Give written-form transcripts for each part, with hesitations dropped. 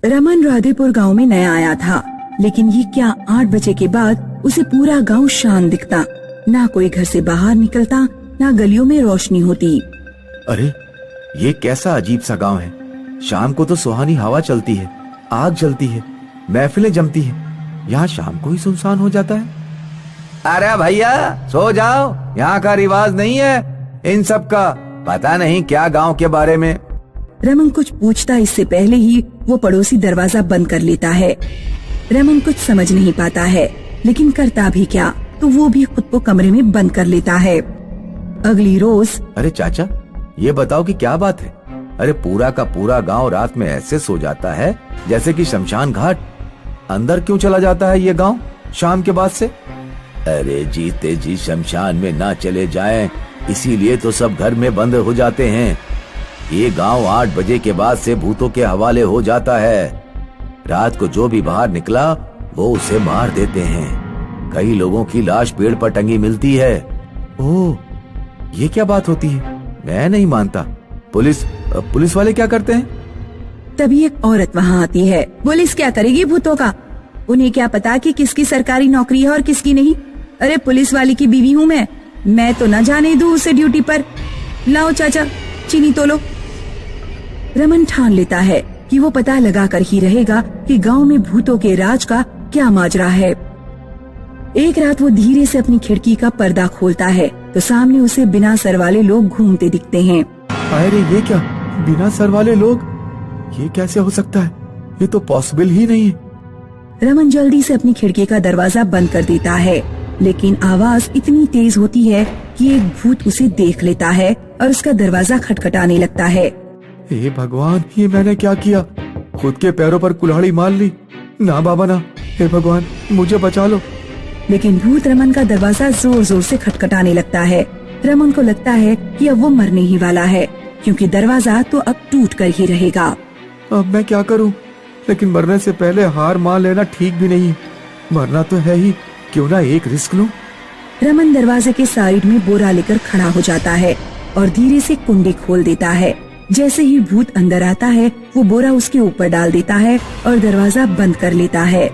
रमन राधेपुर गांव में नया आया था, लेकिन ये क्या 8 बजे के बाद उसे पूरा गांव शांत दिखता। ना कोई घर से बाहर निकलता, ना गलियों में रोशनी होती। अरे ये कैसा अजीब सा गांव है। शाम को तो सुहानी हवा चलती है, आग जलती है, महफिलें जमती है। यहाँ शाम को ही सुनसान हो जाता है। अरे भैया सो जाओ, यहाँ का रिवाज नहीं है इन सब का। पता नहीं क्या गांव के बारे में। रमन कुछ पूछता इससे पहले ही वो पड़ोसी दरवाजा बंद कर लेता है। रमन कुछ समझ नहीं पाता है, लेकिन करता भी क्या, तो वो भी खुद को कमरे में बंद कर लेता है। अगली रोज। अरे चाचा ये बताओ कि क्या बात है। अरे पूरा का पूरा गांव रात में ऐसे सो जाता है जैसे कि शमशान घाट। अंदर क्यों चला जाता है ये गांव शाम के बाद से? अरे जीते जी शमशान में ना चले जाएं, इसीलिए तो सब घर में बंद हो जाते हैं। ये गांव 8 बजे के बाद से भूतों के हवाले हो जाता है। रात को जो भी बाहर निकला वो उसे मार देते हैं। कई लोगों की लाश पेड़ पर टंगी मिलती है। ओह ये क्या बात होती है, मैं नहीं मानता। पुलिस वाले क्या करते हैं? तभी एक औरत वहाँ आती है। पुलिस क्या करेगी भूतों का? उन्हें क्या पता कि किसकी सरकारी नौकरी है और किसकी नहीं। अरे पुलिस वाले की बीवी हूँ मैं तो न जाने दूँ उसे ड्यूटी पर। लाओ चाचा चीनी तोलो। रमन ठान लेता है कि वो पता लगा कर ही रहेगा कि गांव में भूतों के राज का क्या माजरा है। एक रात वो धीरे से अपनी खिड़की का पर्दा खोलता है तो सामने उसे बिना सर वाले लोग घूमते दिखते हैं। अरे ये क्या, बिना सर वाले लोग? ये कैसे हो सकता है? ये तो पॉसिबल ही नहीं है। रमन जल्दी से अपनी खिड़की का दरवाजा बंद कर देता है, लेकिन आवाज इतनी तेज होती है कि एक भूत उसे देख लेता है और उसका दरवाजा खटखटाने लगता है। हे भगवान, ये मैंने क्या किया? खुद के पैरों पर कुल्हाड़ी मार ली। ना बाबा ना, हे भगवान मुझे बचा लो। लेकिन भूत रमन का दरवाजा जोर जोर से खटखटाने लगता है। रमन को लगता है कि अब वो मरने ही वाला है, क्योंकि दरवाजा तो अब टूट कर ही रहेगा। अब मैं क्या करूं? लेकिन मरने से पहले हार मान लेना ठीक भी नहीं। मरना तो है ही, क्यों ना एक रिस्क लूं। रमन दरवाजे के साइड में बोरा लेकर खड़ा हो जाता है और धीरे से कुंडी खोल देता है। जैसे ही भूत अंदर आता है वो बोरा उसके ऊपर डाल देता है और दरवाजा बंद कर लेता है।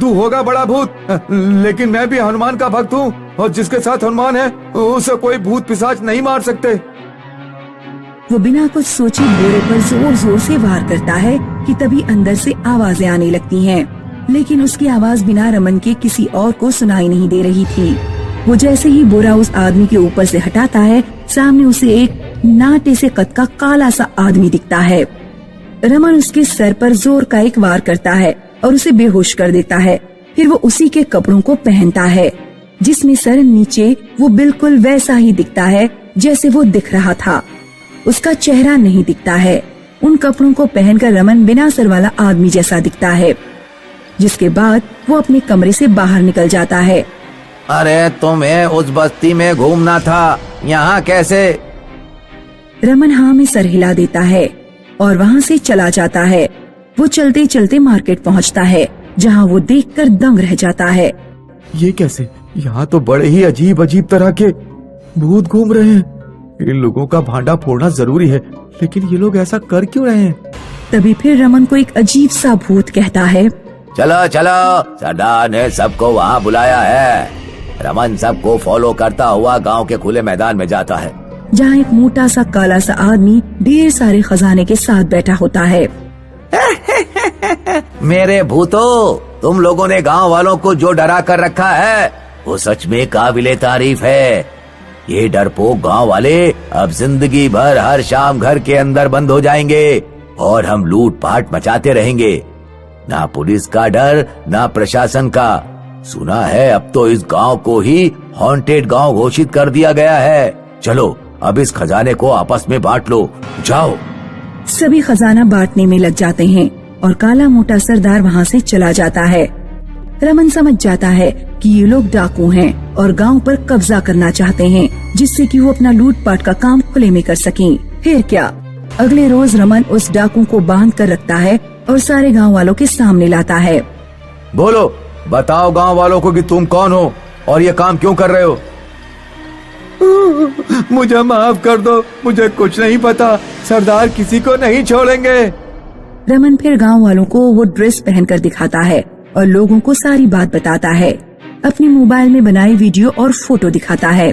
तू होगा बड़ा भूत, लेकिन मैं भी हनुमान का भक्त हूँ, और जिसके साथ हनुमान है उसे कोई भूत पिशाच नहीं मार सकते। वो बिना कुछ सोचे बोरे पर जोर जोर से वार करता है कि तभी अंदर से आवाजें आने लगती हैं, लेकिन उसकी आवाज बिना रमन के किसी और को सुनाई नहीं दे रही थी। वो जैसे ही बोरा उस आदमी के ऊपर से हटाता है, सामने उसे एक नाटे से कद का काला सा आदमी दिखता है। रमन उसके सर पर जोर का एक वार करता है और उसे बेहोश कर देता है। फिर वो उसी के कपड़ों को पहनता है, जिसमें सर नीचे वो बिल्कुल वैसा ही दिखता है जैसे वो दिख रहा था। उसका चेहरा नहीं दिखता है। उन कपड़ों को पहनकर रमन बिना सर वाला आदमी जैसा दिखता है। जिसके बाद वो अपने कमरे से बाहर निकल जाता है। अरे तुम्हें उस बस्ती में घूमना था, यहाँ कैसे? रमन हाँ में सर हिला देता है और वहाँ से चला जाता है। वो चलते चलते मार्केट पहुँचता है, जहाँ वो देखकर दंग रह जाता है। ये कैसे? यहाँ तो बड़े ही अजीब अजीब तरह के भूत घूम रहे हैं। इन लोगों का भांडा फोड़ना जरूरी है, लेकिन ये लोग ऐसा कर क्यों रहे हैं? तभी फिर रमन को एक अजीब सा भूत कहता है, चलो चलो, सरदार ने सबको वहाँ बुलाया है। रमन सबको फॉलो करता हुआ गांव के खुले मैदान में जाता है, जहाँ एक मोटा सा काला सा आदमी ढेर सारे खजाने के साथ बैठा होता है। मेरे भूतों, तुम लोगों ने गांव वालों को जो डरा कर रखा है वो सच में काबिले तारीफ है। ये डरपोक गांव वाले अब जिंदगी भर हर शाम घर के अंदर बंद हो जाएंगे और हम लूटपाट मचाते रहेंगे। ना पुलिस का डर, ना प्रशासन का। सुना है अब तो इस गांव को ही हॉन्टेड गांव घोषित कर दिया गया है। चलो अब इस खजाने को आपस में बांट लो, जाओ। सभी खजाना बांटने में लग जाते हैं और काला मोटा सरदार वहाँ से चला जाता है। रमन समझ जाता है कि ये लोग डाकू हैं और गांव पर कब्जा करना चाहते हैं, जिससे कि वो अपना लूटपाट का काम खुले में कर सकें। फिर क्या, अगले रोज रमन उस डाकू को बांध कर रखता है और सारे गांव वालों के सामने लाता है। बोलो, बताओ गांव वालों को कि तुम कौन हो और ये काम क्यों कर रहे हो? मुझे माफ कर दो, मुझे कुछ नहीं पता। सरदार किसी को नहीं छोड़ेंगे। रमन फिर गांव वालों को वो ड्रेस पहनकर दिखाता है और लोगों को सारी बात बताता है। अपने मोबाइल में बनाई वीडियो और फोटो दिखाता है।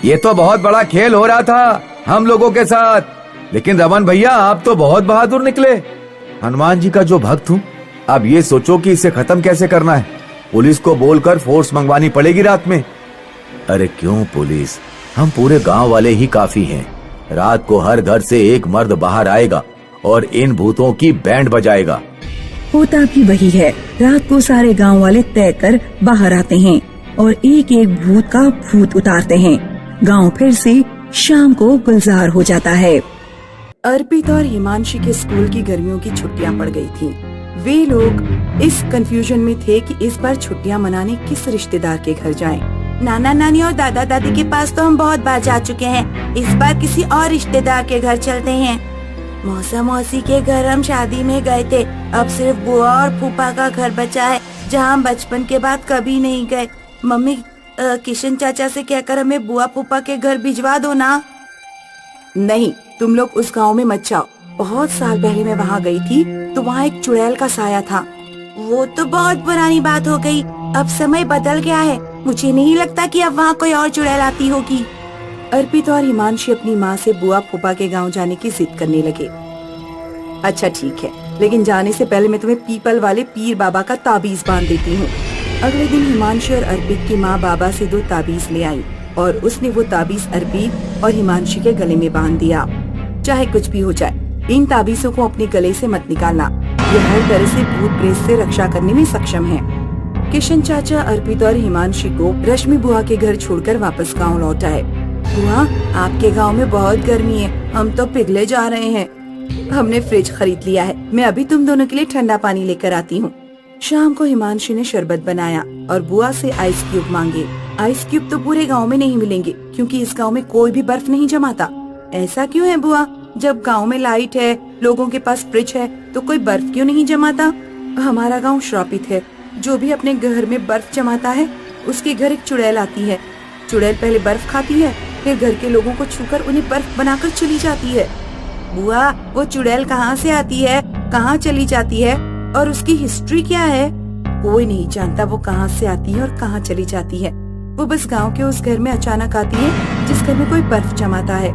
ये तो बहुत बड़ा खेल हो रहा था हम लोगों के साथ, लेकिन रमन भैया आप तो बहुत बहादुर निकले। हनुमान जी का जो भक्त हूँ, अब ये सोचो कि इसे खत्म कैसे करना है। पुलिस को बोलकर फोर्स मंगवानी पड़ेगी रात में। अरे क्यों पुलिस, हम पूरे गांव वाले ही काफी हैं। रात को हर घर से एक मर्द बाहर आएगा और इन भूतों की बैंड बजाएगा। होता भी वही है। रात को सारे गांव वाले तय कर बाहर आते हैं और एक एक भूत का भूत उतारते हैं। गांव फिर से शाम को गुलजार हो जाता है। अर्पित और हिमांशी के स्कूल की गर्मियों की छुट्टियां पड़ गई थी। वे लोग इस कंफ्यूजन में थे कि इस बार छुट्टियां मनाने किस रिश्तेदार के घर जाएं। नाना नानी और दादा दादी के पास तो हम बहुत बार जा चुके हैं, इस बार किसी और रिश्तेदार के घर चलते हैं। मौसा मौसी के घर हम शादी में गए थे, अब सिर्फ बुआ और फूफा का घर बचा है जहाँ हम बचपन के बाद कभी नहीं गए। मम्मी किशन चाचा से कहकर हमें बुआ फूफा के घर भिजवा दो ना। नहीं, तुम लोग उस गांव में मत जाओ। बहुत साल पहले मैं वहाँ गई थी तो वहाँ एक चुड़ैल का साया था। वो तो बहुत पुरानी बात हो गई, अब समय बदल गया है। मुझे नहीं लगता कि अब वहाँ कोई और चुड़ैल आती होगी। अर्पित और हिमांशी अपनी माँ से बुआ फूफा के गांव जाने की जिद करने लगे। अच्छा ठीक है, लेकिन जाने से पहले मैं तुम्हें पीपल वाले पीर बाबा का ताबीज बांध देती हूँ। अगले दिन हिमांशी और अर्पित की माँ बाबा से 2 ताबीज ले आई और उसने वो ताबीज अर्पित और हिमांशी के गले में बांध दिया। चाहे कुछ भी हो जाए, इन ताबीजों को अपने गले से मत निकालना। ये हर तरह से भूत प्रेत से रक्षा करने में सक्षम है। किशन चाचा अर्पित और हिमांशी को रश्मि बुआ के घर छोड़कर वापस गांव लौट आए। बुआ, आपके गांव में बहुत गर्मी है, हम तो पिघले जा रहे हैं। हमने फ्रिज खरीद लिया है, मैं अभी तुम दोनों के लिए ठंडा पानी लेकर आती हूँ। शाम को हिमांशी ने शरबत बनाया और बुआ से आइस क्यूब मांगे। आइस क्यूब तो पूरे गांव में नहीं मिलेंगे क्योंकि इस गांव में कोई भी बर्फ नहीं जमाता। ऐसा क्यों है बुआ? जब गांव में लाइट है, लोगों के पास फ्रिज है, तो कोई बर्फ क्यों नहीं जमाता? हमारा गांव श्रापित है। जो भी अपने घर में बर्फ जमाता है उसके घर एक चुड़ैल आती है। चुड़ैल पहले बर्फ खाती है, फिर घर के लोगों को छूकर उन्हें बर्फ बनाकर चली जाती है। बुआ, वो चुड़ैल कहाँ से आती है, कहाँ चली जाती है और उसकी हिस्ट्री क्या है? कोई नहीं जानता वो कहाँ से आती है और कहाँ चली जाती है। वो बस गांव के उस घर में अचानक आती है जिस घर में कोई बर्फ जमाता है।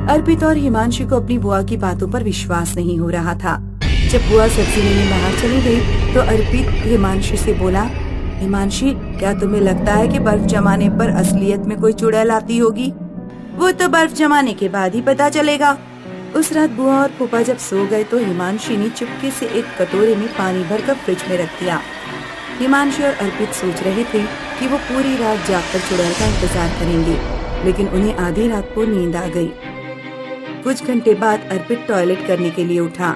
अर्पित और हिमांशी को अपनी बुआ की बातों पर विश्वास नहीं हो रहा था। जब बुआ सब्जी लेने बाहर चली गई तो अर्पित हिमांशी से बोला, हिमांशी, क्या तुम्हें लगता है कि बर्फ जमाने पर असलियत में कोई चुड़ैल आती होगी? वो तो बर्फ जमाने के बाद ही पता चलेगा। उस रात बुआ और फूफा जब सो गए तो हिमांशी ने चुपके से एक कटोरे में पानी भरकर फ्रिज में रख दिया। हिमांशी और अर्पित सोच रहे थे कि वो पूरी रात जागकर चुड़ैल का इंतजार करेंगे, लेकिन उन्हें आधी रात को नींद आ गई। कुछ घंटे बाद अर्पित टॉयलेट करने के लिए उठा।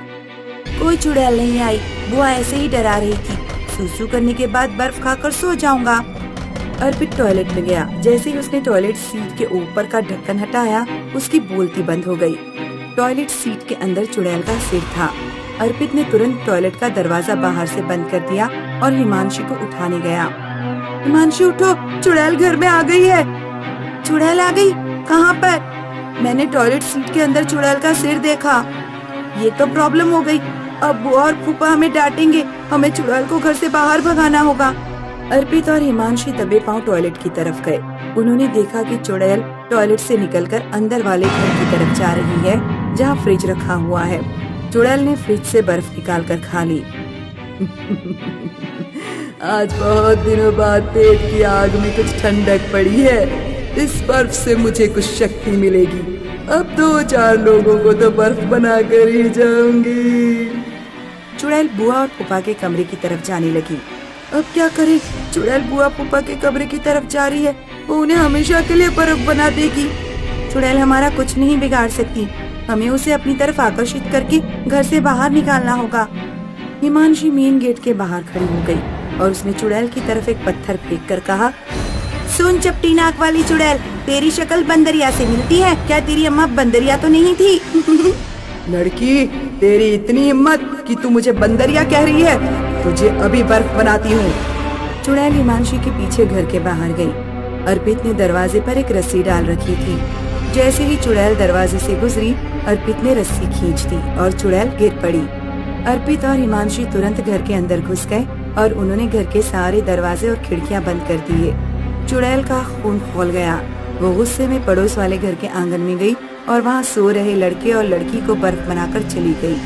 कोई चुड़ैल नहीं आई, बुआ ऐसे ही डरा रही थी। सूसू करने के बाद बर्फ खाकर सो जाऊंगा। अर्पित टॉयलेट में गया। जैसे ही उसने टॉयलेट सीट के ऊपर का ढक्कन हटाया, उसकी बोलती बंद हो गई। टॉयलेट सीट के अंदर चुड़ैल का सिर था। अर्पित ने तुरंत टॉयलेट का दरवाजा बाहर से बंद कर दिया और हिमांशी को उठाने गया। हिमांशी उठो, चुड़ैल घर में आ गई है। चुड़ैल आ गई? कहाँ पर? मैंने टॉयलेट सीट के अंदर चुड़ैल का सिर देखा। ये तो प्रॉब्लम हो गई। अब बुआ और फूफा हमें डांटेंगे, हमें चुड़ैल को घर से बाहर भगाना होगा। अर्पित और हिमांशी दबे पांव टॉयलेट की तरफ गए। उन्होंने देखा कि चुड़ैल टॉयलेट से निकलकर अंदर वाले घर की तरफ जा रही है जहाँ फ्रिज रखा हुआ है। चुड़ैल ने फ्रिज से बर्फ निकाल कर खा ली। आज बहुत दिनों बाद पेट की आग में कुछ ठंडक पड़ी है। इस बर्फ से मुझे कुछ शक्ति मिलेगी। अब 2-4 लोगों को तो बर्फ बना कर ही जाऊंगी। चुड़ैल बुआ और फूफा के कमरे की तरफ जाने लगी। अब क्या करे? चुड़ैल बुआ फूफा के कमरे की तरफ जा रही है, वो उन्हें हमेशा के लिए बर्फ बना देगी। चुड़ैल हमारा कुछ नहीं बिगाड़ सकती, हमें उसे अपनी तरफ आकर्षित करके घर से बाहर निकालना होगा। हिमांशी मेन गेट के बाहर खड़ी हो गई और उसने चुड़ैल की तरफ एक पत्थर फेंक कर कहा, सुन चपटी नाक वाली चुड़ैल, तेरी शक्ल बंदरिया से मिलती है। क्या तेरी अम्मा बंदरिया तो नहीं थी? लड़की, तेरी इतनी हिम्मत कि तू मुझे बंदरिया कह रही है? तुझे अभी बर्फ बनाती हूँ। चुड़ैल हिमांशी के पीछे घर के बाहर गई। अर्पित ने दरवाजे पर एक रस्सी डाल रखी थी। जैसे ही चुड़ैल दरवाजे से गुजरी, अर्पित ने रस्सी खींच दी और चुड़ैल गिर पड़ी। अर्पित और हिमांशी तुरंत घर के अंदर घुस गए और उन्होंने घर के सारे दरवाजे और खिड़कियां बंद कर दिए। चुड़ैल का खून खौल गया। वो गुस्से में पड़ोस वाले घर के आंगन में गई और वहाँ सो रहे लड़के और लड़की को बर्फ बनाकर चली गई।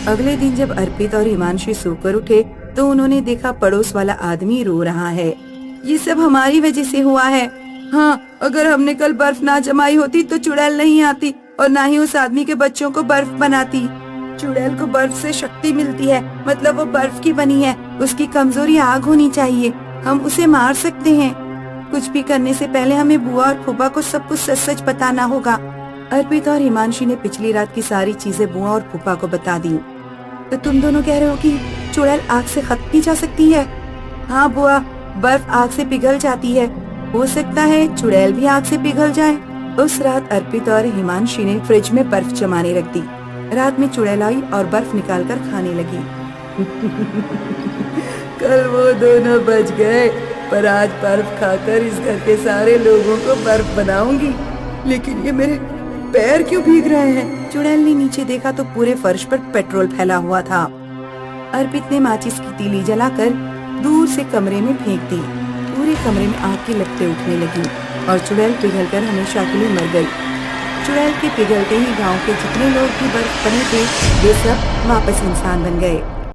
अगले दिन जब अर्पित और हिमांशी सोकर उठे तो उन्होंने देखा पड़ोस वाला आदमी रो रहा है। ये सब हमारी वजह से हुआ है। हाँ, अगर हमने कल बर्फ ना जमाई होती तो चुड़ैल नहीं आती और ना ही उस आदमी के बच्चों को बर्फ बनाती। चुड़ैल को बर्फ से शक्ति मिलती है, मतलब वो बर्फ की बनी है। उसकी कमजोरी आग होनी चाहिए, हम उसे मार सकते हैं। कुछ भी करने से पहले हमें बुआ और फूफा को सब कुछ सच सच बताना होगा। अर्पित और हिमांशी ने पिछली रात की सारी चीजें बुआ और फूफा को बता दी। तो तुम दोनों कह रहे हो कि चुड़ैल आग से खत्म की जा सकती है? हाँ बुआ, बर्फ आग से पिघल जाती है, हो सकता है चुड़ैल भी आग से पिघल जाए। उस रात अर्पित और हिमांशी ने फ्रिज में बर्फ जमाने रख दी। रात में चुड़ैल आई और बर्फ निकालकर खाने लगी। कल वो दोनों बच गए, पर आज बर्फ खाकर इस घर के सारे लोगों को बर्फ बनाऊंगी। लेकिन ये मेरे पैर क्यों भीग रहे हैं? चुड़ैल ने नीचे देखा तो पूरे फर्श पर पेट्रोल फैला हुआ था। अर्पित ने माचिस की तीली जलाकर दूर से कमरे में फेंक दी। पूरे कमरे में आग की लपटें उठने लगी और चुड़ैल पिघलकर हमेशा के लिए मर गई। चुड़ैल के पिघलते ही गांव के जितने लोग भी बर्फ बने थे वे सब वापस इंसान बन गए।